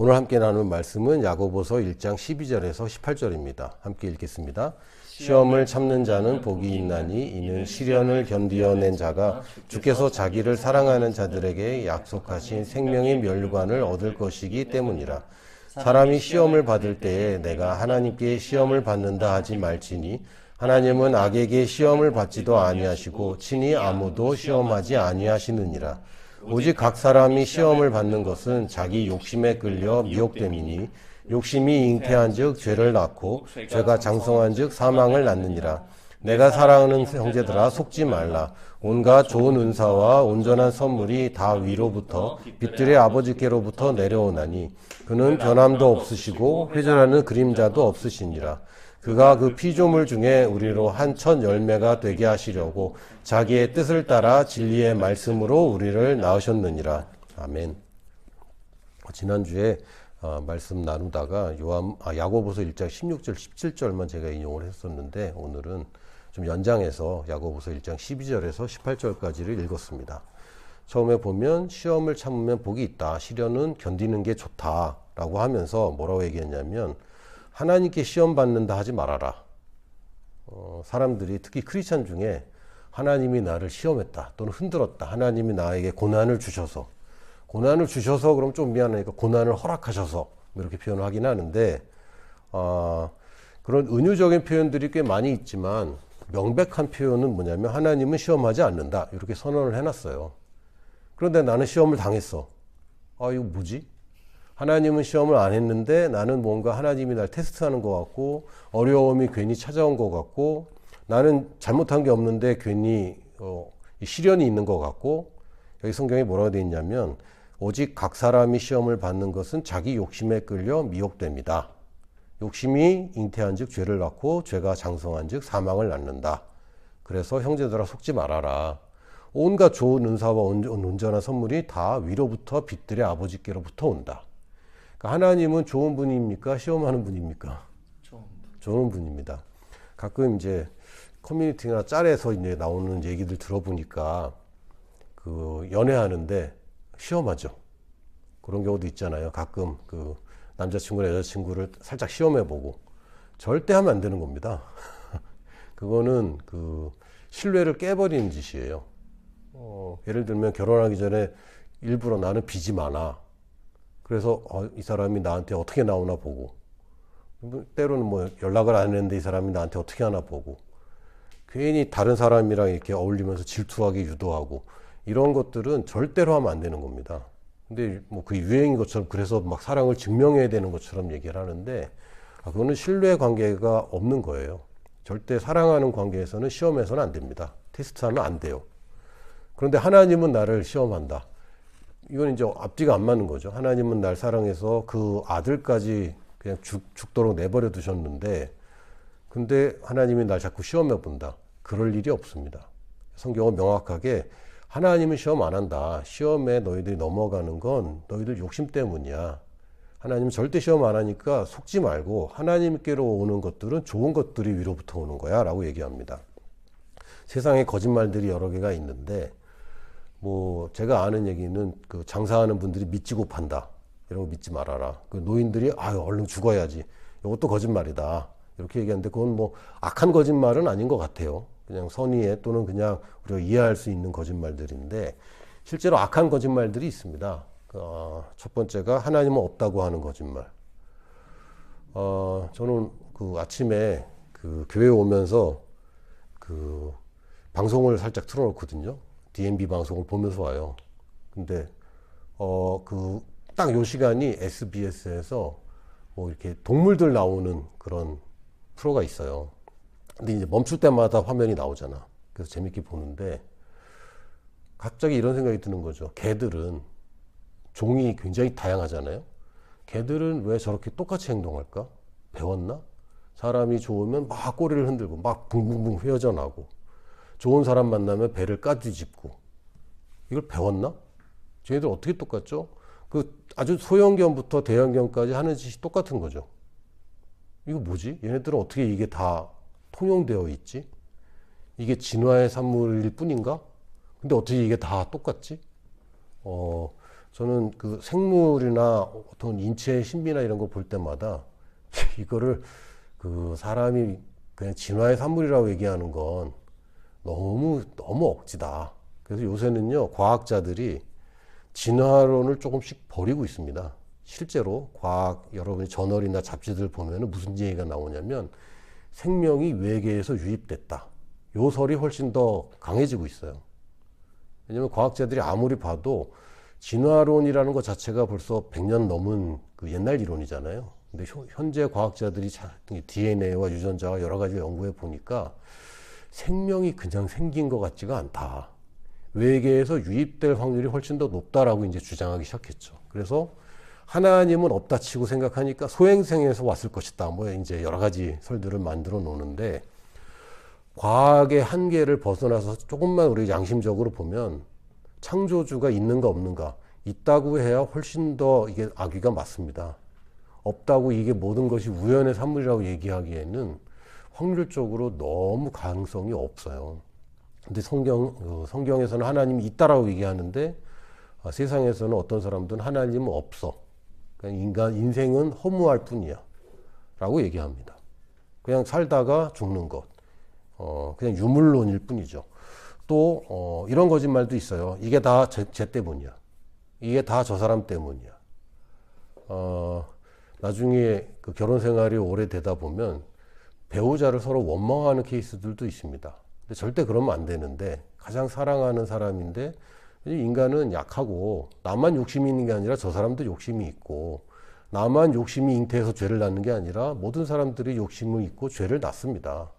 오늘 함께 나눌 말씀은 야고보서 1장 12절에서 18절입니다. 함께 읽겠습니다. 시험을 참는 자는 복이 있나니 이는 시련을 견디어낸 자가 주께서 자기를 사랑하는 자들에게 약속하신 생명의 멸류관을 얻을 것이기 때문이라. 사람이 시험을 받을 때에 내가 하나님께 시험을 받는다 하지 말지니 하나님은 악에게 시험을 받지도 아니하시고 친히 아무도 시험하지 아니하시느니라. 오직 각 사람이 시험을 받는 것은 자기 욕심에 끌려 미혹됨이니 욕심이 잉태한 즉 죄를 낳고 죄가 장성한 즉 사망을 낳느니라. 내가 사랑하는 형제들아 속지 말라. 온갖 좋은 은사와 온전한 선물이 다 위로부터 빛들의 아버지께로부터 내려오나니 그는 변함도 없으시고 회전하는 그림자도 없으시니라. 그가 그 피조물 중에 우리로 한 첫 열매가 되게 하시려고 자기의 뜻을 따라 진리의 말씀으로 우리를 낳으셨느니라. 아멘. 지난주에 말씀 나누다가 야고보서 1장 16절 17절만 제가 인용을 했었는데 오늘은 좀 연장해서 야고보서 1장 12절에서 18절까지를 읽었습니다. 처음에 보면 시험을 참으면 복이 있다. 시련은 견디는 게 좋다라고 하면서 뭐라고 얘기했냐면 하나님께 시험 받는다 하지 말아라. 사람들이 특히 크리스찬 중에 하나님이 나를 시험했다 또는 흔들었다. 하나님이 나에게 고난을 주셔서 그럼 좀 미안하니까 고난을 허락하셔서 이렇게 표현을 하긴 하는데 그런 은유적인 표현들이 꽤 많이 있지만 명백한 표현은 뭐냐면 하나님은 시험하지 않는다 이렇게 선언을 해놨어요. 그런데 나는 시험을 당했어. 이거 뭐지? 하나님은 시험을 안 했는데 나는 뭔가 하나님이 날 테스트하는 것 같고 어려움이 괜히 찾아온 것 같고 나는 잘못한 게 없는데 괜히 시련이 있는 것 같고 여기 성경에 뭐라고 되어 있냐면 오직 각 사람이 시험을 받는 것은 자기 욕심에 끌려 미혹됩니다. 욕심이 잉태한 즉 죄를 낳고 죄가 장성한 즉 사망을 낳는다. 그래서 형제들아 속지 말아라. 온갖 좋은 은사와 온전한 선물이 다 위로부터 빛들의 아버지께로부터 온다. 그러니까 하나님은 좋은 분입니까? 시험하는 분입니까? 좋은 분입니다. 가끔 이제 커뮤니티나 짤에서 이제 나오는 얘기들 들어보니까 그 연애하는데 시험하죠. 그런 경우도 있잖아요. 가끔 그 남자친구나 여자친구를 살짝 시험해보고 절대 하면 안 되는 겁니다. 그거는 그 신뢰를 깨버리는 짓이에요. 예를 들면 결혼하기 전에 일부러 나는 빚이 많아. 그래서 이 사람이 나한테 어떻게 나오나 보고 때로는 뭐 연락을 안 했는데 이 사람이 나한테 어떻게 하나 보고 괜히 다른 사람이랑 이렇게 어울리면서 질투하게 유도하고 이런 것들은 절대로 하면 안 되는 겁니다. 근데 뭐 그 유행인 것처럼 그래서 막 사랑을 증명해야 되는 것처럼 얘기를 하는데 그거는 신뢰 관계가 없는 거예요. 절대 사랑하는 관계에서는 시험해서는 안 됩니다. 테스트하면 안 돼요. 그런데 하나님은 나를 시험한다. 이건 이제 앞뒤가 안 맞는 거죠. 하나님은 날 사랑해서 그 아들까지 그냥 죽도록 내버려 두셨는데 근데 하나님이 날 자꾸 시험해 본다. 그럴 일이 없습니다. 성경은 명확하게 하나님은 시험 안 한다. 시험에 너희들이 넘어가는 건 너희들 욕심 때문이야. 하나님은 절대 시험 안 하니까 속지 말고 하나님께로 오는 것들은 좋은 것들이 위로부터 오는 거야 라고 얘기합니다. 세상에 거짓말들이 여러 개가 있는데 뭐 제가 아는 얘기는 그 장사하는 분들이 믿지고 판다 이런 거 믿지 말아라. 그 노인들이 얼른 죽어야지 이것도 거짓말이다 이렇게 얘기하는데 그건 뭐 악한 거짓말은 아닌 것 같아요. 그냥 선의의 또는 그냥 우리가 이해할 수 있는 거짓말들인데 실제로 악한 거짓말들이 있습니다. 첫 번째가 하나님은 없다고 하는 거짓말. 저는 그 아침에 그 교회 오면서 그 방송을 살짝 틀어놓거든요. DMB 방송을 보면서 와요. 근데 그 딱 요 시간이 SBS에서 뭐 이렇게 동물들 나오는 그런 프로가 있어요. 근데 이제 멈출 때마다 화면이 나오잖아. 그래서 재밌게 보는데 갑자기 이런 생각이 드는 거죠. 개들은 종이 굉장히 다양하잖아요. 개들은 왜 저렇게 똑같이 행동할까? 배웠나? 사람이 좋으면 막 꼬리를 흔들고 막 붕붕붕 휘어져나고 좋은 사람 만나면 배를 까뒤집고 이걸 배웠나? 쟤네들 어떻게 똑같죠? 그 아주 소형견부터 대형견까지 하는 짓이 똑같은 거죠. 이거 뭐지? 얘네들은 어떻게 이게 다 통용되어 있지? 이게 진화의 산물일 뿐인가? 근데 어떻게 이게 다 똑같지? 저는 그 생물이나 어떤 인체의 신비나 이런 거 볼 때마다 이거를 그 사람이 그냥 진화의 산물이라고 얘기하는 건 너무 억지다. 그래서 요새는요, 과학자들이 진화론을 조금씩 버리고 있습니다. 실제로 과학 여러분이 저널이나 잡지들 보면은 무슨 얘기가 나오냐면 생명이 외계에서 유입됐다. 요 설이 훨씬 더 강해지고 있어요. 왜냐면 과학자들이 아무리 봐도 진화론이라는 것 자체가 벌써 100년 넘은 그 옛날 이론이잖아요. 근데 현재 과학자들이 DNA와 유전자와 여러 가지 연구해 보니까 생명이 그냥 생긴 것 같지가 않다. 외계에서 유입될 확률이 훨씬 더 높다라고 이제 주장하기 시작했죠. 그래서 하나님은 없다 치고 생각하니까 소행성에서 왔을 것이다. 뭐 이제 여러 가지 설들을 만들어 놓는데 과학의 한계를 벗어나서 조금만 우리 양심적으로 보면 창조주가 있는가 없는가 있다고 해야 훨씬 더 이게 악의가 맞습니다. 없다고 이게 모든 것이 우연의 산물이라고 얘기하기에는 확률적으로 너무 가능성이 없어요. 근데 성경에서는 하나님이 있다라고 얘기하는데 세상에서는 어떤 사람들은 하나님은 없어. 그냥 인생은 허무할 뿐이야. 라고 얘기합니다. 그냥 살다가 죽는 것. 그냥 유물론일 뿐이죠. 또, 이런 거짓말도 있어요. 이게 다 쟤 때문이야. 이게 다 저 사람 때문이야. 나중에 그 결혼 생활이 오래되다 보면 배우자를 서로 원망하는 케이스들도 있습니다. 근데 절대 그러면 안 되는데 가장 사랑하는 사람인데 인간은 약하고 나만 욕심이 있는 게 아니라 저 사람도 욕심이 있고 나만 욕심이 잉태해서 죄를 낳는 게 아니라 모든 사람들이 욕심을 있고 죄를 낳습니다.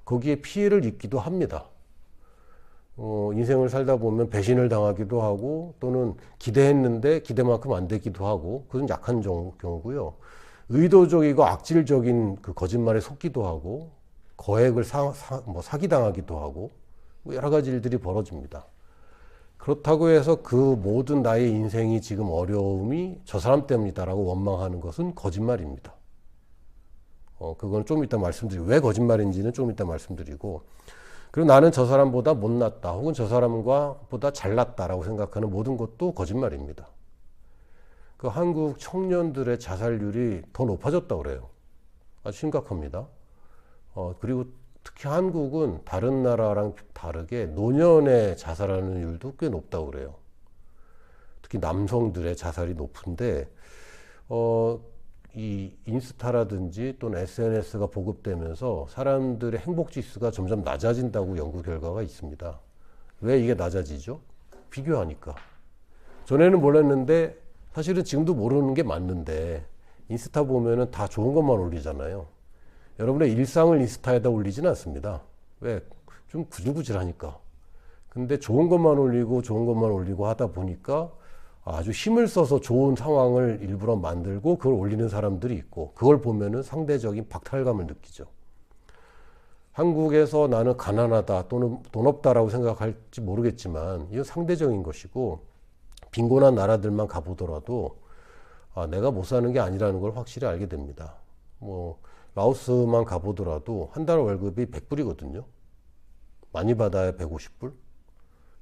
거기에 피해를 입기도 합니다. 인생을 살다 보면 배신을 당하기도 하고 또는 기대했는데 기대만큼 안 되기도 하고 그건 약한 경우고요. 의도적이고 악질적인 그 거짓말에 속기도 하고 거액을 사기당하기도 하고 뭐 여러 가지 일들이 벌어집니다. 그렇다고 해서 그 모든 나의 인생이 지금 어려움이 저 사람 때문이다라고 원망하는 것은 거짓말입니다. 그건 좀 이따 말씀드리고 왜 거짓말인지는 좀 이따 말씀드리고 그리고 나는 저 사람보다 못났다 혹은 저 사람과 보다 잘났다라고 생각하는 모든 것도 거짓말입니다. 그 한국 청년들의 자살률이 더 높아졌다고 그래요. 아주 심각합니다. 그리고 특히 한국은 다른 나라랑 다르게 노년에 자살하는 율도 꽤 높다고 그래요. 특히 남성들의 자살이 높은데 이 인스타라든지 또는 SNS가 보급되면서 사람들의 행복 지수가 점점 낮아진다고 연구 결과가 있습니다. 왜 이게 낮아지죠? 비교하니까. 전에는 몰랐는데 사실은 지금도 모르는 게 맞는데 인스타 보면은 다 좋은 것만 올리잖아요. 여러분의 일상을 인스타에다 올리지는 않습니다. 왜? 좀 구질구질하니까. 근데 좋은 것만 올리고 하다 보니까 아주 힘을 써서 좋은 상황을 일부러 만들고 그걸 올리는 사람들이 있고 그걸 보면은 상대적인 박탈감을 느끼죠. 한국에서 나는 가난하다 또는 돈 없다라고 생각할지 모르겠지만 이건 상대적인 것이고 빈곤한 나라들만 가보더라도 내가 못 사는 게 아니라는 걸 확실히 알게 됩니다. 라오스만 가보더라도 한 달 월급이 100불이거든요. 많이 받아야 150불?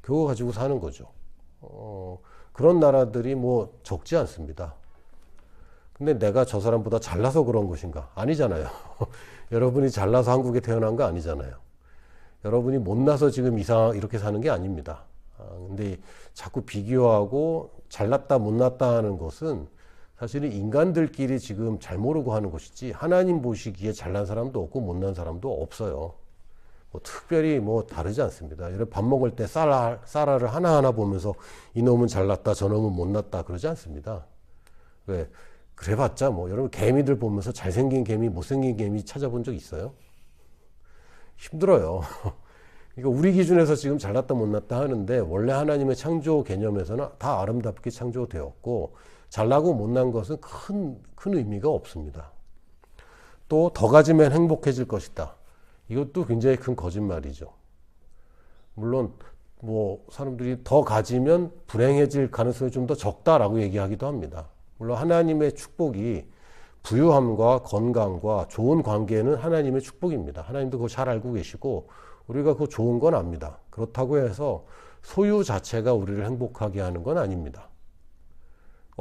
그거 가지고 사는 거죠. 그런 나라들이 적지 않습니다. 근데 내가 저 사람보다 잘나서 그런 것인가? 아니잖아요. 여러분이 잘나서 한국에 태어난 거 아니잖아요. 여러분이 못나서 지금 이렇게 사는 게 아닙니다. 근데 자꾸 비교하고 잘났다 못났다 하는 것은 사실은 인간들끼리 지금 잘 모르고 하는 것이지 하나님 보시기에 잘난 사람도 없고 못난 사람도 없어요. 특별히 다르지 않습니다. 여러분 밥 먹을 때 쌀알을 하나하나 보면서 이놈은 잘났다 저놈은 못났다 그러지 않습니다. 왜? 그래봤자 여러분 개미들 보면서 잘생긴 개미 못생긴 개미 찾아본 적 있어요? 힘들어요. 그러니까 우리 기준에서 지금 잘났다 못났다 하는데 원래 하나님의 창조 개념에서는 다 아름답게 창조되었고 잘나고 못난 것은 큰 의미가 없습니다. 또 더 가지면 행복해질 것이다. 이것도 굉장히 큰 거짓말이죠. 물론 사람들이 더 가지면 불행해질 가능성이 좀 더 적다라고 얘기하기도 합니다. 물론 하나님의 축복이 부유함과 건강과 좋은 관계는 하나님의 축복입니다. 하나님도 그거 잘 알고 계시고 우리가 그거 좋은 건 압니다. 그렇다고 해서 소유 자체가 우리를 행복하게 하는 건 아닙니다.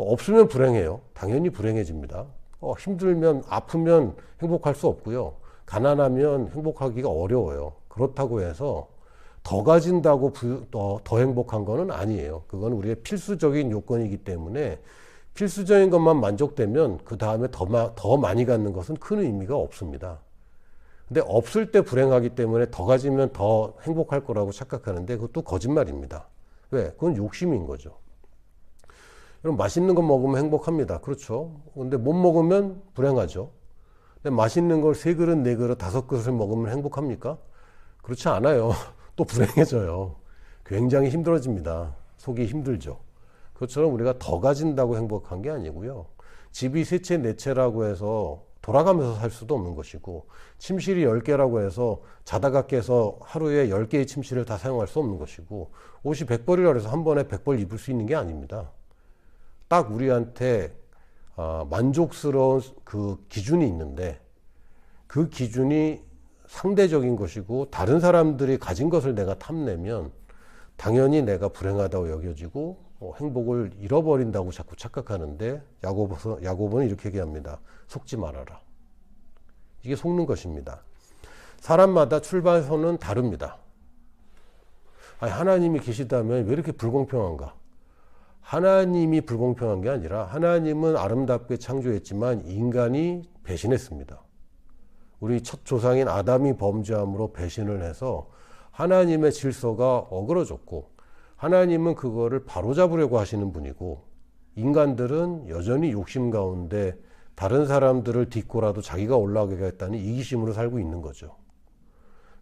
없으면 불행해요. 당연히 불행해집니다. 힘들면, 아프면 행복할 수 없고요. 가난하면 행복하기가 어려워요. 그렇다고 해서 더 가진다고 더 행복한 거는 아니에요. 그건 우리의 필수적인 요건이기 때문에 필수적인 것만 만족되면 그 다음에 더 많이 갖는 것은 큰 의미가 없습니다. 근데 없을 때 불행하기 때문에 더 가지면 더 행복할 거라고 착각하는데 그것도 거짓말입니다. 왜? 그건 욕심인 거죠. 그럼 맛있는 거 먹으면 행복합니다. 그렇죠. 근데 못 먹으면 불행하죠. 근데 맛있는 걸 3그릇, 4그릇, 5그릇을 먹으면 행복합니까? 그렇지 않아요. 또 불행해져요. 굉장히 힘들어집니다. 속이 힘들죠. 그것처럼 우리가 더 가진다고 행복한 게 아니고요. 집이 3채, 4채라고 해서 돌아가면서 살 수도 없는 것이고, 침실이 10개라고 해서 자다가 깨서 하루에 10개의 침실을 다 사용할 수 없는 것이고, 옷이 100벌이라고 해서 한 번에 100벌 입을 수 있는 게 아닙니다. 딱 우리한테 만족스러운 그 기준이 있는데, 그 기준이 상대적인 것이고 다른 사람들이 가진 것을 내가 탐내면 당연히 내가 불행하다고 여겨지고 행복을 잃어버린다고 자꾸 착각하는데, 야고보는 이렇게 얘기합니다. 속지 말아라. 이게 속는 것입니다. 사람마다 출발선은 다릅니다. 아니, 하나님이 계시다면 왜 이렇게 불공평한가? 하나님이 불공평한 게 아니라 하나님은 아름답게 창조했지만 인간이 배신했습니다. 우리 첫 조상인 아담이 범죄함으로 배신을 해서 하나님의 질서가 어그러졌고, 하나님은 그거를 바로잡으려고 하시는 분이고, 인간들은 여전히 욕심 가운데 다른 사람들을 딛고라도 자기가 올라가겠다는 이기심으로 살고 있는 거죠.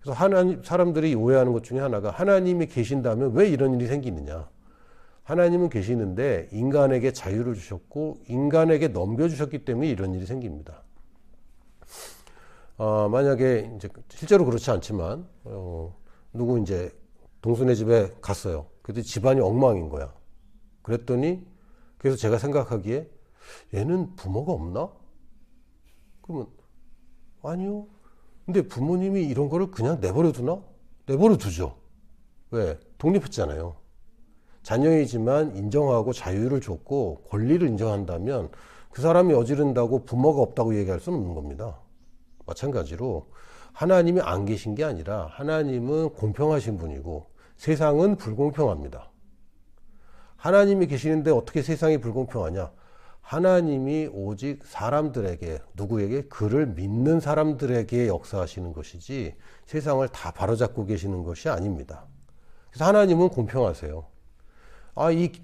그래서 사람들이 오해하는 것 중에 하나가, 하나님이 계신다면 왜 이런 일이 생기느냐? 하나님은 계시는데 인간에게 자유를 주셨고 인간에게 넘겨주셨기 때문에 이런 일이 생깁니다. 만약에 이제 실제로 그렇지 않지만 누구 이제 동순의 집에 갔어요. 그때 집안이 엉망인 거야. 그랬더니 그래서 제가 생각하기에 얘는 부모가 없나? 그러면 아니요. 근데 부모님이 이런 거를 그냥 내버려 두나? 내버려 두죠. 왜? 독립했잖아요. 자녀이지만 인정하고 자유를 줬고 권리를 인정한다면 그 사람이 어지른다고 부모가 없다고 얘기할 수는 없는 겁니다. 마찬가지로 하나님이 안 계신 게 아니라 하나님은 공평하신 분이고 세상은 불공평합니다. 하나님이 계시는데 어떻게 세상이 불공평하냐? 하나님이 오직 사람들에게, 누구에게? 그를 믿는 사람들에게 역사하시는 것이지 세상을 다 바로잡고 계시는 것이 아닙니다. 그래서 하나님은 공평하세요.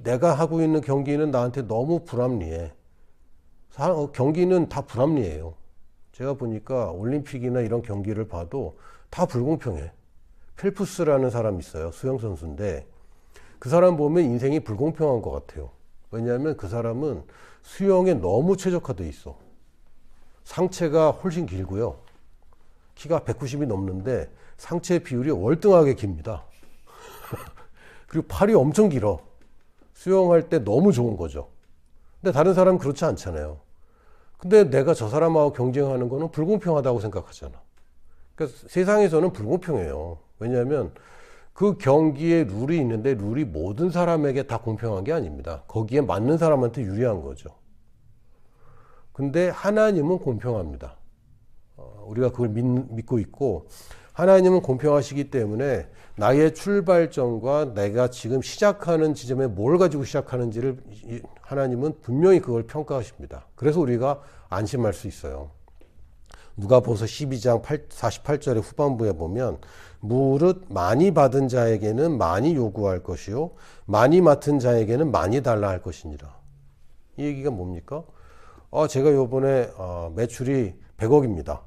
내가 하고 있는 경기는 나한테 너무 불합리해. 경기는 다 불합리해요. 제가 보니까 올림픽이나 이런 경기를 봐도 다 불공평해. 펠프스라는 사람이 있어요. 수영선수인데 그 사람 보면 인생이 불공평한 것 같아요. 왜냐하면 그 사람은 수영에 너무 최적화되어 있어. 상체가 훨씬 길고요. 키가 190이 넘는데 상체 비율이 월등하게 깁니다. 그리고 팔이 엄청 길어. 수영할 때 너무 좋은 거죠. 근데 다른 사람은 그렇지 않잖아요. 근데 내가 저 사람하고 경쟁하는 거는 불공평하다고 생각하잖아. 그러니까 세상에서는 불공평해요. 왜냐하면 그 경기에 룰이 있는데 룰이 모든 사람에게 다 공평한 게 아닙니다. 거기에 맞는 사람한테 유리한 거죠. 근데 하나님은 공평합니다. 우리가 그걸 믿고 있고, 하나님은 공평하시기 때문에 나의 출발점과 내가 지금 시작하는 지점에 뭘 가지고 시작하는지를 하나님은 분명히 그걸 평가하십니다. 그래서 우리가 안심할 수 있어요. 누가복음 12장 48절의 후반부에 보면 무릇 많이 받은 자에게는 많이 요구할 것이요 많이 맡은 자에게는 많이 달라 할 것이니라. 이 얘기가 뭡니까? 제가 요번에 매출이 100억입니다.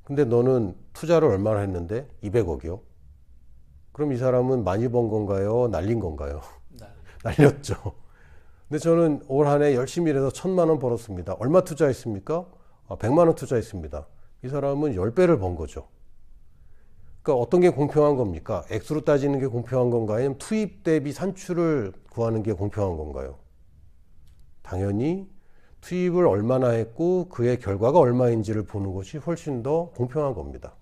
근데 너는 투자를 얼마나 했는데? 200억이요. 그럼 이 사람은 많이 번 건가요? 날린 건가요? 날렸죠. 근데 저는 올 한 해 열심히 일해서 1,000만 원 벌었습니다. 얼마 투자했습니까? 100만 원 투자했습니다. 이 사람은 10배를 번 거죠. 그러니까 어떤 게 공평한 겁니까? 액수로 따지는 게 공평한 건가요? 아니면 투입 대비 산출을 구하는 게 공평한 건가요? 당연히 투입을 얼마나 했고 그의 결과가 얼마인지를 보는 것이 훨씬 더 공평한 겁니다.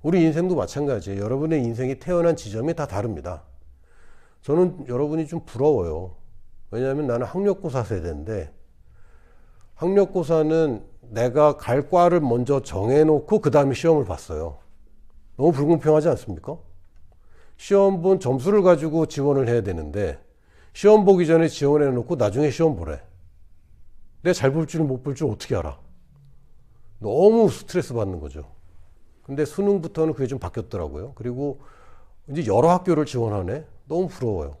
우리 인생도 마찬가지예요. 여러분의 인생이 태어난 지점이 다 다릅니다. 저는 여러분이 좀 부러워요. 왜냐하면 나는 학력고사 세대인데, 학력고사는 내가 갈 과를 먼저 정해놓고 그 다음에 시험을 봤어요. 너무 불공평하지 않습니까? 시험 본 점수를 가지고 지원을 해야 되는데, 시험 보기 전에 지원해놓고 나중에 시험 보래. 내가 잘 볼 줄 못 볼 줄 어떻게 알아? 너무 스트레스 받는 거죠. 근데 수능부터는 그게 좀 바뀌었더라고요. 그리고 이제 여러 학교를 지원하네. 너무 부러워요.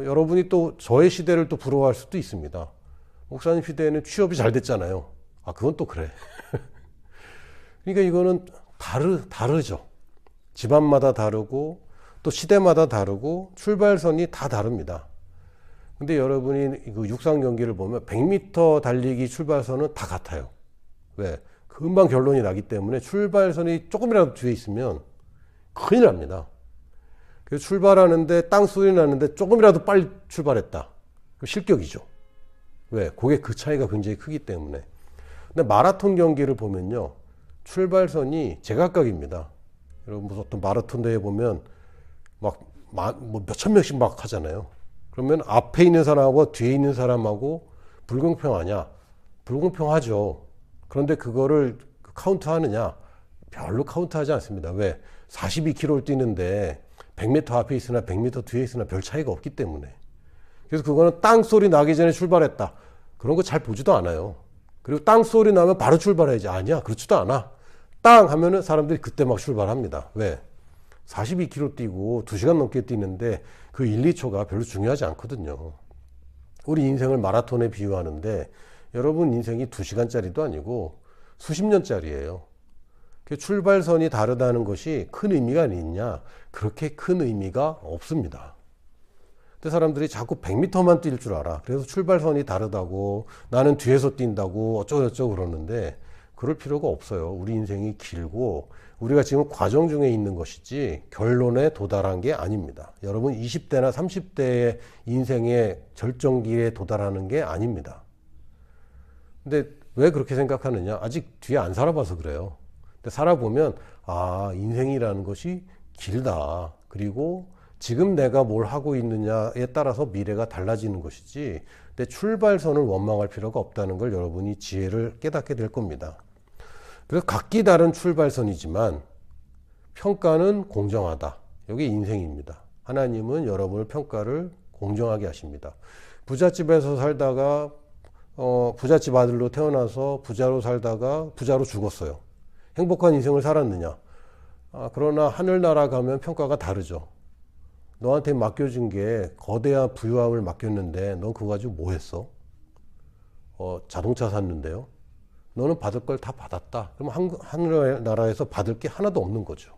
여러분이 또 저의 시대를 또 부러워할 수도 있습니다. 목사님 시대에는 취업이 잘 됐잖아요. 아, 그건 또 그래. 그러니까 이거는 다르죠. 집안마다 다르고 또 시대마다 다르고 출발선이 다 다릅니다. 근데 여러분이 그 육상 경기를 보면 100m 달리기 출발선은 다 같아요. 왜? 금방 결론이 나기 때문에 출발선이 조금이라도 뒤에 있으면 큰일 납니다. 그래서 출발하는데 땅 소리 나는데 조금이라도 빨리 출발했다. 실격이죠. 왜? 그게 그 차이가 굉장히 크기 때문에. 근데 마라톤 경기를 보면요. 출발선이 제각각입니다. 여러분 무슨 어떤 마라톤 대회 보면 뭐 몇천 명씩 막 하잖아요. 그러면 앞에 있는 사람하고 뒤에 있는 사람하고 불공평하냐? 불공평하죠. 그런데 그거를 카운트하느냐? 별로 카운트하지 않습니다. 왜? 42km를 뛰는데 100m 앞에 있으나 100m 뒤에 있으나 별 차이가 없기 때문에. 그래서 그거는 땅 소리 나기 전에 출발했다. 그런 거 잘 보지도 않아요. 그리고 땅 소리 나면 바로 출발해야지. 아니야, 그렇지도 않아. 땅 하면은 사람들이 그때 막 출발합니다. 왜? 42km 뛰고 2시간 넘게 뛰는데 그 1, 2초가 별로 중요하지 않거든요. 우리 인생을 마라톤에 비유하는데 여러분 인생이 2시간짜리도 아니고 수십 년짜리예요. 출발선이 다르다는 것이 큰 의미가 있냐? 그렇게 큰 의미가 없습니다. 근데 사람들이 자꾸 100m만 뛸 줄 알아. 그래서 출발선이 다르다고 나는 뒤에서 뛴다고 어쩌고저쩌고 그러는데 그럴 필요가 없어요. 우리 인생이 길고 우리가 지금 과정 중에 있는 것이지 결론에 도달한 게 아닙니다. 여러분 20대나 30대의 인생의 절정기에 도달하는 게 아닙니다. 근데 왜 그렇게 생각하느냐? 아직 뒤에 안 살아봐서 그래요. 근데 살아보면 아, 인생이라는 것이 길다. 그리고 지금 내가 뭘 하고 있느냐에 따라서 미래가 달라지는 것이지 근데 출발선을 원망할 필요가 없다는 걸 여러분이 지혜를 깨닫게 될 겁니다. 그래서 각기 다른 출발선이지만 평가는 공정하다. 이게 인생입니다. 하나님은 여러분을 평가를 공정하게 하십니다. 부잣집에서 살다가 부잣집 아들로 태어나서 부자로 살다가 부자로 죽었어요. 행복한 인생을 살았느냐? 그러나 하늘나라 가면 평가가 다르죠. 너한테 맡겨진 게 거대한 부유함을 맡겼는데 넌 그거 가지고 뭐 했어? 자동차 샀는데요. 너는 받을 걸 다 받았다. 그럼 하늘나라에서 받을 게 하나도 없는 거죠.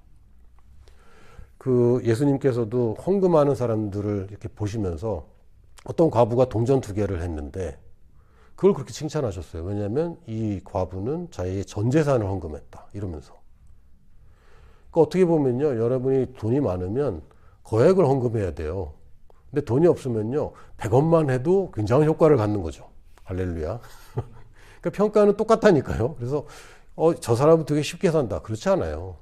그 예수님께서도 헌금하는 사람들을 이렇게 보시면서 어떤 과부가 동전 2개를 했는데 그걸 그렇게 칭찬하셨어요. 왜냐하면 이 과부는 자기의 전 재산을 헌금했다. 이러면서. 그러니까 어떻게 보면요. 여러분이 돈이 많으면 거액을 헌금해야 돼요. 근데 돈이 없으면요. 100원만 해도 굉장한 효과를 갖는 거죠. 할렐루야. 그러니까 평가는 똑같다니까요. 그래서 저 사람은 되게 쉽게 산다. 그렇지 않아요.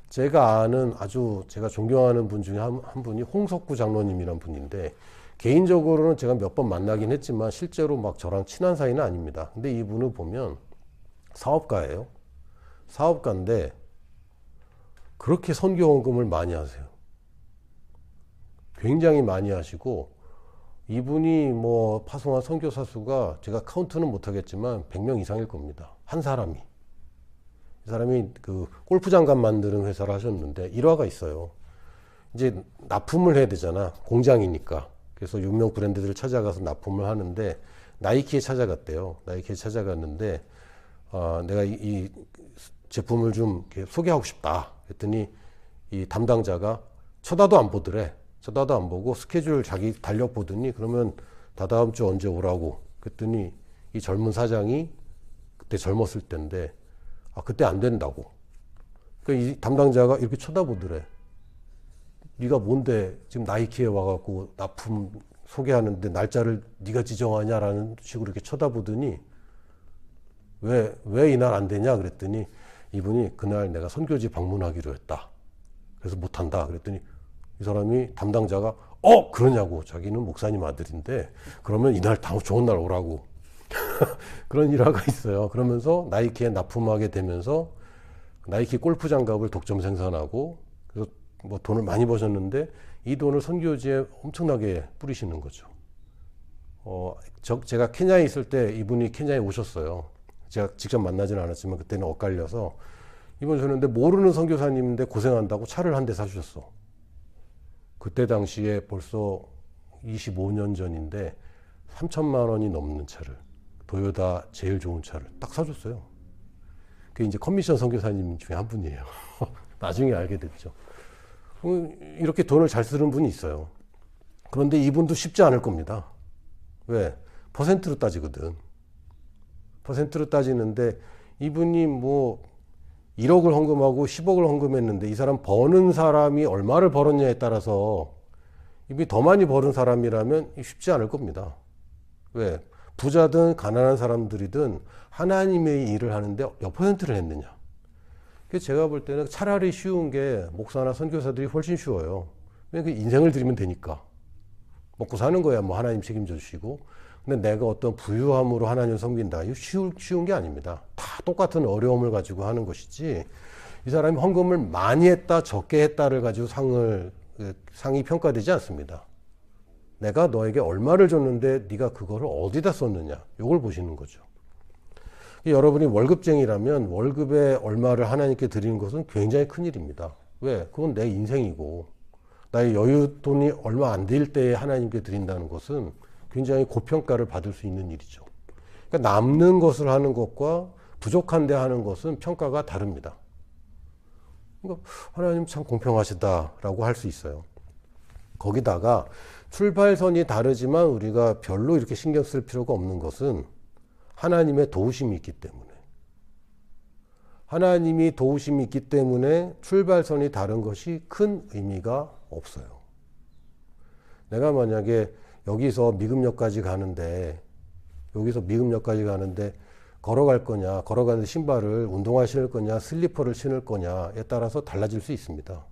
제가 아는 아주 제가 존경하는 분 중에 한 분이 홍석구 장로님이란 분인데 개인적으로는 제가 몇 번 만나긴 했지만 실제로 막 저랑 친한 사이는 아닙니다. 근데 이분을 보면 사업가예요. 사업가인데 그렇게 선교 헌금을 많이 하세요. 굉장히 많이 하시고 이분이 뭐 파송한 선교사 수가 제가 카운트는 못하겠지만 100명 이상일 겁니다. 한 사람이. 이 사람이 그 골프장갑 만드는 회사를 하셨는데 일화가 있어요. 이제 납품을 해야 되잖아. 공장이니까. 그래서 유명 브랜드들을 찾아가서 납품을 하는데 나이키에 찾아갔대요. 나이키에 찾아갔는데 내가 이 제품을 좀 이렇게 소개하고 싶다. 그랬더니 이 담당자가 쳐다도 안 보더래. 쳐다도 안 보고 스케줄 자기 달력 보더니 그러면 다다음 주 언제 오라고. 그랬더니 이 젊은 사장이 그때 젊었을 때인데 그때 안 된다고. 그러니까 이 담당자가 이렇게 쳐다보더래. 네가 뭔데 지금 나이키에 와갖고 납품 소개하는데 날짜를 네가 지정하냐라는 식으로 이렇게 쳐다보더니 왜 이날 안 되냐 그랬더니 이분이 그날 내가 선교지 방문하기로 했다. 그래서 못한다. 그랬더니 이 사람이 담당자가 그러냐고. 자기는 목사님 아들인데 그러면 이날 다 좋은 날 오라고. 그런 일화가 있어요. 그러면서 나이키에 납품하게 되면서 나이키 골프 장갑을 독점 생산하고, 그래서 뭐 돈을 많이 버셨는데 이 돈을 선교지에 엄청나게 뿌리시는 거죠. 제가 케냐에 있을 때 이분이 케냐에 오셨어요. 제가 직접 만나지는 않았지만 그때는 엇갈려서 이번 오셨는데 모르는 선교사님인데 고생한다고 차를 한 대 사주셨어. 그때 당시에 벌써 25년 전인데 3천만 원이 넘는 차를, 도요타 제일 좋은 차를 딱 사줬어요. 그게 이제 커미션 선교사님 중에 한 분이에요. 나중에 알게 됐죠. 이렇게 돈을 잘 쓰는 분이 있어요. 그런데 이분도 쉽지 않을 겁니다. 왜? 퍼센트로 따지거든. 퍼센트로 따지는데 이분이 뭐 1억을 헌금하고 10억을 헌금했는데 이 사람 버는 사람이 얼마를 벌었냐에 따라서 이분이 더 많이 버는 사람이라면 쉽지 않을 겁니다. 왜? 부자든 가난한 사람들이든 하나님의 일을 하는데 몇 퍼센트를 했느냐. 그래서 제가 볼 때는 차라리 쉬운 게 목사나 선교사들이 훨씬 쉬워요. 그 인생을 드리면 되니까. 먹고 사는 거야 뭐 하나님 책임져 주시고. 근데 내가 어떤 부유함으로 하나님을 섬긴다. 이거 쉬운 게 아닙니다. 다 똑같은 어려움을 가지고 하는 것이지, 이 사람이 헌금을 많이 했다 적게 했다를 가지고 상이 평가되지 않습니다. 내가 너에게 얼마를 줬는데 네가 그거를 어디다 썼느냐, 이걸 보시는 거죠. 여러분이 월급쟁이라면 월급에 얼마를 하나님께 드리는 것은 굉장히 큰일입니다. 왜? 그건 내 인생이고 나의 여윳돈이 얼마 안 될 때에 하나님께 드린다는 것은 굉장히 고평가를 받을 수 있는 일이죠. 그러니까 남는 것을 하는 것과 부족한데 하는 것은 평가가 다릅니다. 그러니까 하나님 참 공평하시다라고 할 수 있어요. 거기다가 출발선이 다르지만 우리가 별로 이렇게 신경 쓸 필요가 없는 것은 하나님의 도우심이 있기 때문에, 하나님이 도우심이 있기 때문에 출발선이 다른 것이 큰 의미가 없어요. 내가 만약에 여기서 미금역까지 가는데 걸어갈 거냐, 걸어가는데 신발을 운동화 신을 거냐, 슬리퍼를 신을 거냐에 따라서 달라질 수 있습니다.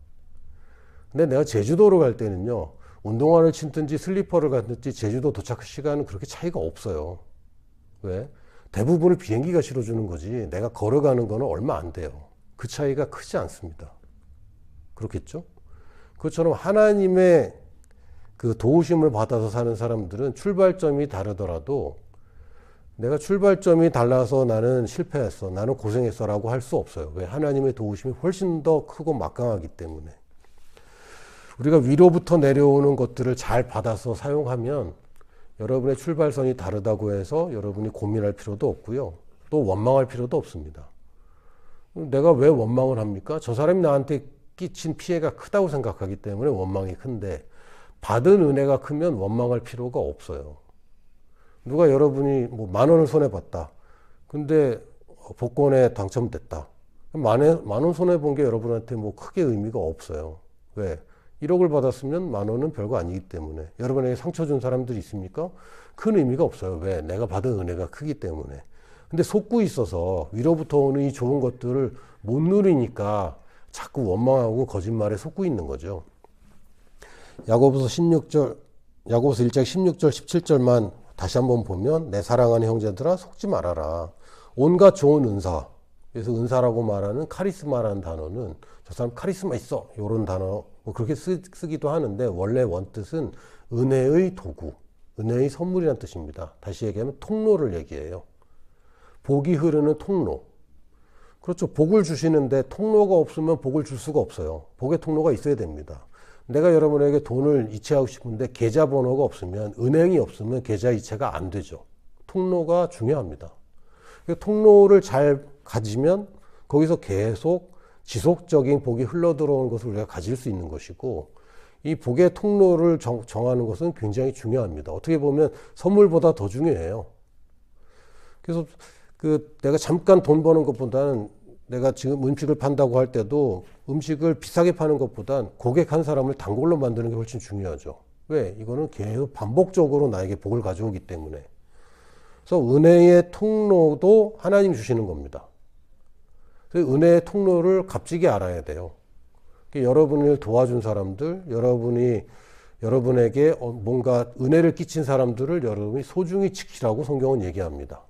근데 내가 제주도로 갈 때는요, 운동화를 신든지 슬리퍼를 갔든지 제주도 도착 시간은 그렇게 차이가 없어요. 왜? 대부분을 비행기가 실어주는 거지 내가 걸어가는 거는 얼마 안 돼요. 그 차이가 크지 않습니다. 그렇겠죠? 그것처럼 하나님의 그 도우심을 받아서 사는 사람들은 출발점이 다르더라도 내가 출발점이 달라서 나는 실패했어, 나는 고생했어 라고 할 수 없어요. 왜? 하나님의 도우심이 훨씬 더 크고 막강하기 때문에. 우리가 위로부터 내려오는 것들을 잘 받아서 사용하면 여러분의 출발선이 다르다고 해서 여러분이 고민할 필요도 없고요. 또 원망할 필요도 없습니다. 내가 왜 원망을 합니까? 저 사람이 나한테 끼친 피해가 크다고 생각하기 때문에 원망이 큰데, 받은 은혜가 크면 원망할 필요가 없어요. 누가 여러분이 뭐 10,000원을 손해봤다. 근데 복권에 당첨됐다. 만 원 손해본 게 여러분한테 뭐 크게 의미가 없어요. 왜? 1억을 받았으면 10,000원은 별거 아니기 때문에. 여러분에게 상처 준 사람들이 있습니까? 큰 의미가 없어요. 왜? 내가 받은 은혜가 크기 때문에. 근데 속고 있어서 위로부터 오는 이 좋은 것들을 못 누리니까 자꾸 원망하고 거짓말에 속고 있는 거죠. 야고보서 1장 16절 17절만 다시 한번 보면, 내 사랑하는 형제들아 속지 말아라. 온갖 좋은 은사, 그래서 은사라고 말하는 카리스마라는 단어는 저 사람 카리스마 있어 이런 단어 뭐 그렇게 쓰기도 하는데, 원래 원뜻은 은혜의 도구, 은혜의 선물이라는 뜻입니다. 다시 얘기하면 통로를 얘기해요. 복이 흐르는 통로. 그렇죠. 복을 주시는데 통로가 없으면 복을 줄 수가 없어요. 복의 통로가 있어야 됩니다. 내가 여러분에게 돈을 이체하고 싶은데 계좌번호가 없으면, 은행이 없으면 계좌 이체가 안 되죠. 통로가 중요합니다. 통로를 잘 가지면 거기서 계속 지속적인 복이 흘러들어오는 것을 우리가 가질 수 있는 것이고, 이 복의 통로를 정하는 것은 굉장히 중요합니다. 어떻게 보면 선물보다 더 중요해요. 그래서 내가 잠깐 돈 버는 것보다는, 내가 지금 음식을 판다고 할 때도 음식을 비싸게 파는 것보단 고객 한 사람을 단골로 만드는 게 훨씬 중요하죠. 왜? 이거는 계속 반복적으로 나에게 복을 가져오기 때문에. 그래서 은혜의 통로도 하나님 주시는 겁니다. 그래서 은혜의 통로를 값지게 알아야 돼요. 여러분을 도와준 사람들, 여러분이 여러분에게 뭔가 은혜를 끼친 사람들을 여러분이 소중히 지키라고 성경은 얘기합니다.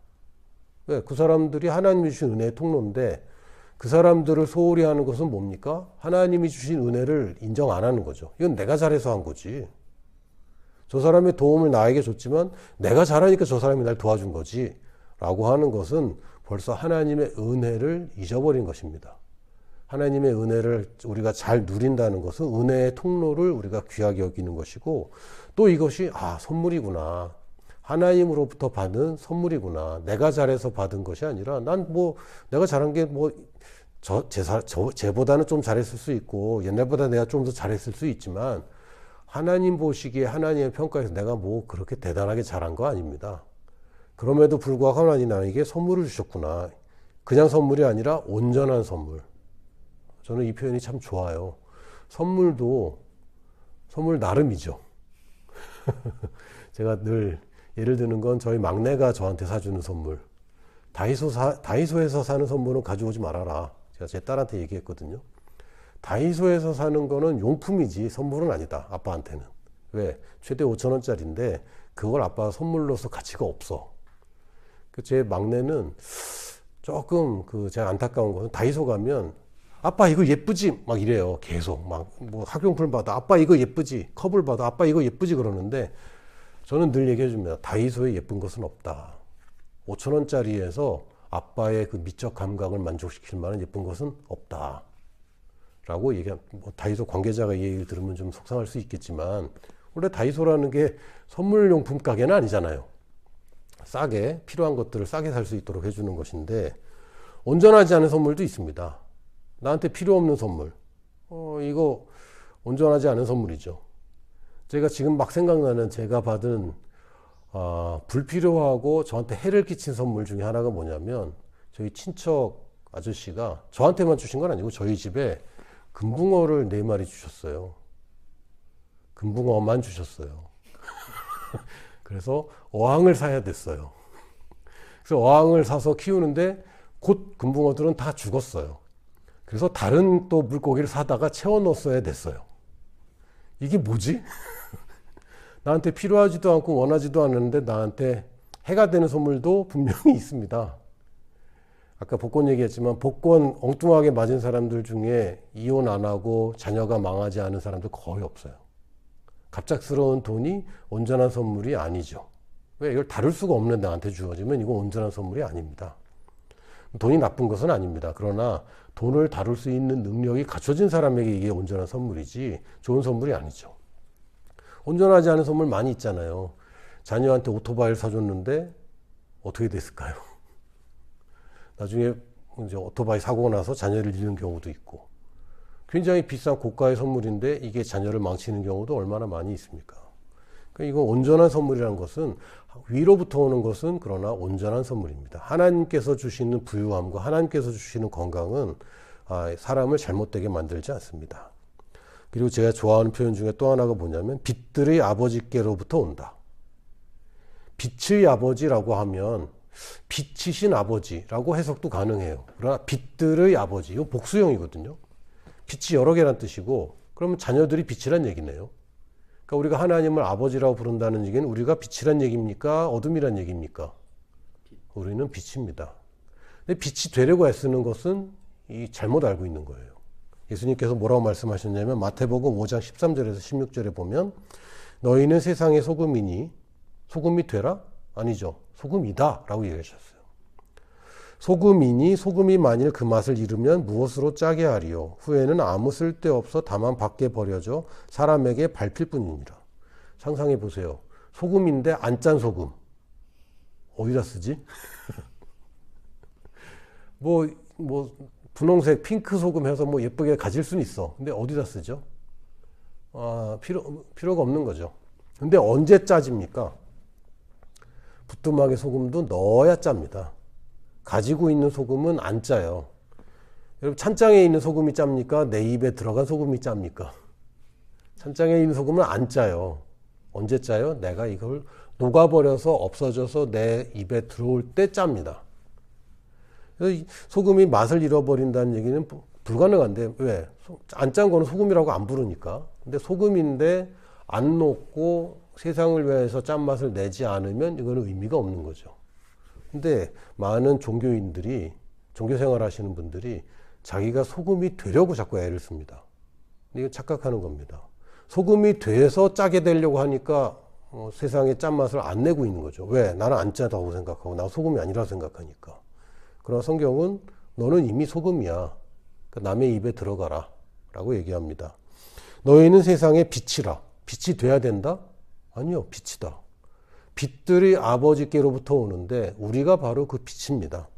왜? 그 사람들이 하나님이 주신 은혜의 통로인데 그 사람들을 소홀히 하는 것은 뭡니까? 하나님이 주신 은혜를 인정 안 하는 거죠. 이건 내가 잘해서 한 거지. 저 사람의 도움을 나에게 줬지만 내가 잘하니까 저 사람이 날 도와준 거지. 라고 하는 것은 벌써 하나님의 은혜를 잊어버린 것입니다. 하나님의 은혜를 우리가 잘 누린다는 것은 은혜의 통로를 우리가 귀하게 여기는 것이고 또 이것이 선물이구나. 하나님으로부터 받은 선물이구나. 내가 잘해서 받은 것이 아니라 난 내가 잘한 게 쟤보다는 좀 잘했을 수 있고 옛날보다 내가 좀 더 잘했을 수 있지만 하나님 보시기에 하나님의 평가에서 내가 그렇게 대단하게 잘한 거 아닙니다. 그럼에도 불구하고 하나님 나에게 선물을 주셨구나. 그냥 선물이 아니라 온전한 선물. 저는 이 표현이 참 좋아요. 선물 나름이죠. 제가 늘 예를 드는 건 저희 막내가 저한테 사주는 선물. 다이소에서 사는 선물은 가져오지 말아라. 제가 제 딸한테 얘기했거든요. 다이소에서 사는 거는 용품이지 선물은 아니다. 아빠한테는. 왜? 최대 5,000원짜리인데 그걸 아빠가 선물로서 가치가 없어. 제 막내는 조금 제가 안타까운 것은 다이소 가면 아빠 이거 예쁘지? 막 이래요. 계속 학용품 봐도 아빠 이거 예쁘지? 컵을 봐도 아빠 이거 예쁘지? 그러는데 저는 늘 얘기해 줍니다. 다이소에 예쁜 것은 없다. 5,000원짜리에서 아빠의 그 미적 감각을 만족시킬 만한 예쁜 것은 없다. 라고 다이소 관계자가 이 얘기를 들으면 좀 속상할 수 있겠지만 원래 다이소라는 게 선물용품 가게는 아니잖아요. 싸게 필요한 것들을 싸게 살 수 있도록 해주는 것인데 온전하지 않은 선물도 있습니다. 나한테 필요 없는 선물. 이거 온전하지 않은 선물이죠. 제가 지금 막 생각나는 제가 받은 불필요하고 저한테 해를 끼친 선물 중에 하나가 뭐냐면 저희 친척 아저씨가 저한테만 주신 건 아니고 저희 집에 금붕어를 4마리 주셨어요. 금붕어만 주셨어요. 그래서 어항을 사야 됐어요. 그래서 어항을 사서 키우는데 곧 금붕어들은 다 죽었어요. 그래서 다른 또 물고기를 사다가 채워 넣었어야 됐어요. 이게 뭐지? 나한테 필요하지도 않고 원하지도 않는데 나한테 해가 되는 선물도 분명히 있습니다. 아까 복권 얘기했지만 복권 엉뚱하게 맞은 사람들 중에 이혼 안 하고 자녀가 망하지 않은 사람들 거의 없어요. 갑작스러운 돈이 온전한 선물이 아니죠. 왜? 이걸 다룰 수가 없는 나한테 주어지면 이건 온전한 선물이 아닙니다. 돈이 나쁜 것은 아닙니다. 그러나 돈을 다룰 수 있는 능력이 갖춰진 사람에게 이게 온전한 선물이지 좋은 선물이 아니죠. 온전하지 않은 선물 많이 있잖아요. 자녀한테 오토바이를 사줬는데 어떻게 됐을까요? 나중에 이제 오토바이 사고 나서 자녀를 잃는 경우도 있고 굉장히 비싼 고가의 선물인데 이게 자녀를 망치는 경우도 얼마나 많이 있습니까? 그러니까 이거 온전한 선물이라는 것은 위로부터 오는 것은 그러나 온전한 선물입니다. 하나님께서 주시는 부유함과 하나님께서 주시는 건강은 사람을 잘못되게 만들지 않습니다. 그리고 제가 좋아하는 표현 중에 또 하나가 뭐냐면 빛들의 아버지께로부터 온다. 빛의 아버지라고 하면 빛이신 아버지라고 해석도 가능해요. 그러나 빛들의 아버지, 이거 복수형이거든요. 빛이 여러 개란 뜻이고 그러면 자녀들이 빛이란 얘기네요. 그러니까 우리가 하나님을 아버지라고 부른다는 얘기는 우리가 빛이란 얘기입니까? 어둠이란 얘기입니까? 우리는 빛입니다. 근데 빛이 되려고 애쓰는 것은 잘못 알고 있는 거예요. 예수님께서 뭐라고 말씀하셨냐면 마태복음 5장 13절에서 16절에 보면 너희는 세상의 소금이니 소금이 되라? 아니죠. 소금이다 라고 얘기하셨어요. 소금이니 소금이 만일 그 맛을 잃으면 무엇으로 짜게 하리요? 후에는 아무 쓸데없어 다만 밖에 버려져 사람에게 밟힐 뿐이니라. 상상해 보세요. 소금인데 안 짠 소금. 어디다 쓰지? 분홍색 핑크 소금 해서 예쁘게 가질 수는 있어. 근데 어디다 쓰죠? 필요가 없는 거죠. 근데 언제 짜집니까? 부뚜막에 소금도 넣어야 짭니다. 가지고 있는 소금은 안 짜요. 여러분 찬장에 있는 소금이 짭니까? 내 입에 들어간 소금이 짭니까? 찬장에 있는 소금은 안 짜요. 언제 짜요? 내가 이걸 녹아버려서 없어져서 내 입에 들어올 때 짭니다. 그래서 소금이 맛을 잃어버린다는 얘기는 불가능한데 왜? 안 짠 거는 소금이라고 안 부르니까. 근데 소금인데 안 놓고 세상을 위해서 짠맛을 내지 않으면 이거는 의미가 없는 거죠. 근데 많은 종교인들이, 종교생활 하시는 분들이 자기가 소금이 되려고 자꾸 애를 씁니다. 이거 착각하는 겁니다. 소금이 돼서 짜게 되려고 하니까 세상에 짠맛을 안 내고 있는 거죠. 왜? 나는 안 짜다고 생각하고 나 소금이 아니라고 생각하니까. 그러나 성경은 너는 이미 소금이야. 그러니까 남의 입에 들어가라 라고 얘기합니다. 너희는 세상의 빛이라. 빛이 돼야 된다? 아니요, 빛이다. 빛들이 아버지께로부터 오는데 우리가 바로 그 빛입니다.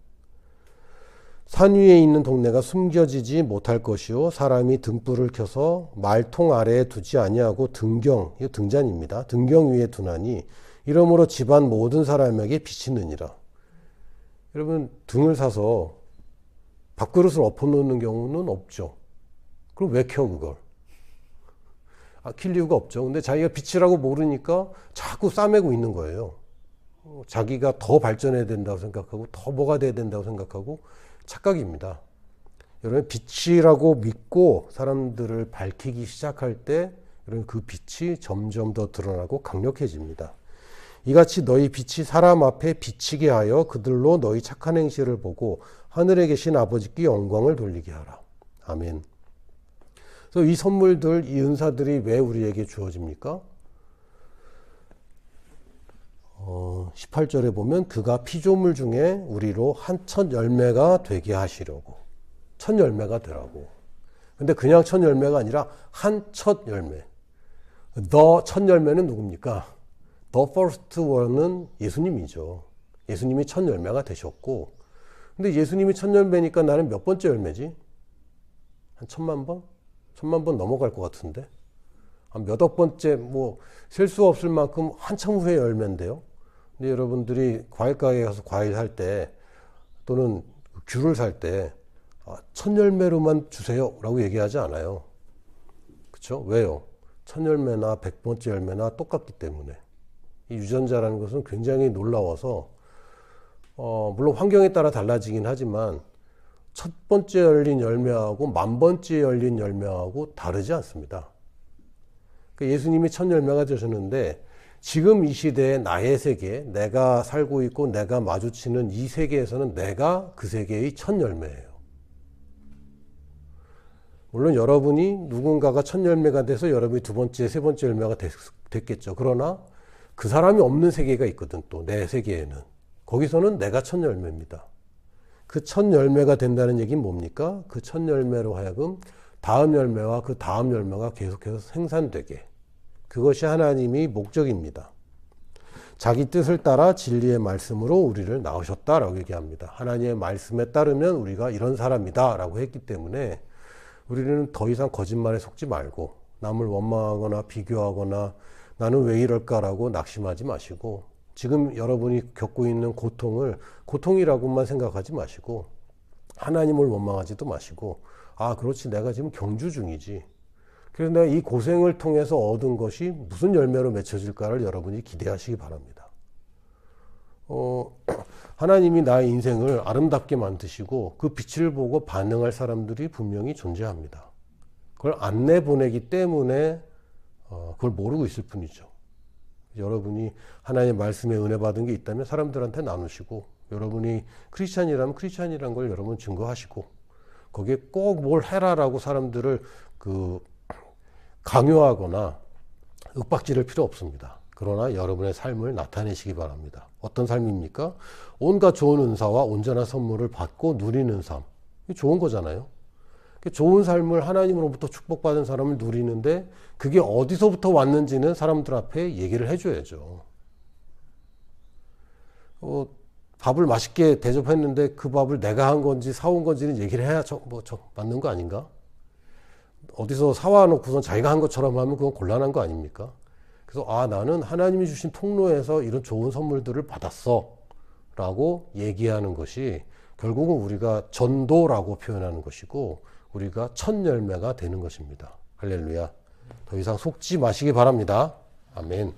산 위에 있는 동네가 숨겨지지 못할 것이요 사람이 등불을 켜서 말통 아래에 두지 아니하고 등경, 이거 등잔입니다. 등경 위에 두나니 이러므로 집안 모든 사람에게 비치느니라. 여러분, 등을 사서 밥그릇을 엎어놓는 경우는 없죠. 그럼 왜 켜 그걸? 킬 이유가 없죠. 근데 자기가 빛이라고 모르니까 자꾸 싸매고 있는 거예요. 자기가 더 발전해야 된다고 생각하고 더 뭐가 돼야 된다고 생각하고 착각입니다. 여러분, 빛이라고 믿고 사람들을 밝히기 시작할 때 여러분 그 빛이 점점 더 드러나고 강력해집니다. 이같이 너희 빛이 사람 앞에 비치게 하여 그들로 너희 착한 행실을 보고 하늘에 계신 아버지께 영광을 돌리게 하라. 아멘. 그래서 이 선물들, 이 은사들이 왜 우리에게 주어집니까? 18절에 보면 그가 피조물 중에 우리로 한 첫 열매가 되게 하시려고. 첫 열매가 되라고. 근데 그냥 첫 열매가 아니라 한 첫 열매. 첫 열매는 누굽니까? The first one은 예수님이죠. 예수님이 첫 열매가 되셨고, 근데 예수님이 첫 열매니까 나는 몇 번째 열매지? 한 1000만 번? 1000만 번 넘어갈 것 같은데? 한 몇억 번째, 셀 수 없을 만큼 한참 후에 열매인데요. 근데 여러분들이 과일 가게에 가서 과일 살 때, 또는 귤을 살 때, 첫 열매로만 주세요 라고 얘기하지 않아요. 그쵸? 왜요? 첫 열매나 100번째 열매나 똑같기 때문에. 이 유전자라는 것은 굉장히 놀라워서, 물론 환경에 따라 달라지긴 하지만, 첫 번째 열린 열매하고 만 번째 열린 열매하고 다르지 않습니다. 그러니까 예수님이 첫 열매가 되셨는데 지금 이 시대의 나의 세계, 내가 살고 있고 내가 마주치는 이 세계에서는 내가 그 세계의 첫 열매예요. 물론 여러분이 누군가가 첫 열매가 돼서 여러분이 두 번째, 세 번째 열매가 됐겠죠. 그러나 그 사람이 없는 세계가 있거든, 또 내 세계에는. 거기서는 내가 첫 열매입니다. 그 첫 열매가 된다는 얘기는 뭡니까? 그 첫 열매로 하여금 다음 열매와 그 다음 열매가 계속해서 생산되게. 그것이 하나님의 목적입니다. 자기 뜻을 따라 진리의 말씀으로 우리를 낳으셨다라고 얘기합니다. 하나님의 말씀에 따르면 우리가 이런 사람이다 라고 했기 때문에 우리는 더 이상 거짓말에 속지 말고 남을 원망하거나 비교하거나 나는 왜 이럴까라고 낙심하지 마시고 지금 여러분이 겪고 있는 고통을 고통이라고만 생각하지 마시고 하나님을 원망하지도 마시고 그렇지 내가 지금 경주 중이지. 그래서 내가 이 고생을 통해서 얻은 것이 무슨 열매로 맺혀질까를 여러분이 기대하시기 바랍니다. 하나님이 나의 인생을 아름답게 만드시고 그 빛을 보고 반응할 사람들이 분명히 존재합니다. 그걸 안 내보내기 때문에 그걸 모르고 있을 뿐이죠. 여러분이 하나님의 말씀에 은혜 받은 게 있다면 사람들한테 나누시고 여러분이 크리스찬이라면 크리스찬이라는 걸 여러분 증거하시고 거기에 꼭 뭘 해라라고 사람들을 강요하거나 윽박지를 필요 없습니다. 그러나 여러분의 삶을 나타내시기 바랍니다. 어떤 삶입니까? 온갖 좋은 은사와 온전한 선물을 받고 누리는 삶. 이게 좋은 거잖아요. 좋은 삶을 하나님으로부터 축복받은 사람을 누리는데 그게 어디서부터 왔는지는 사람들 앞에 얘기를 해줘야죠. 밥을 맛있게 대접했는데 그 밥을 내가 한 건지 사온 건지는 얘기를 해야 맞는 거 아닌가? 어디서 사와 놓고선 자기가 한 것처럼 하면 그건 곤란한 거 아닙니까? 그래서 나는 하나님이 주신 통로에서 이런 좋은 선물들을 받았어 라고 얘기하는 것이 결국은 우리가 전도라고 표현하는 것이고 우리가 첫 열매가 되는 것입니다. 할렐루야. 더 이상 속지 마시기 바랍니다. 아멘.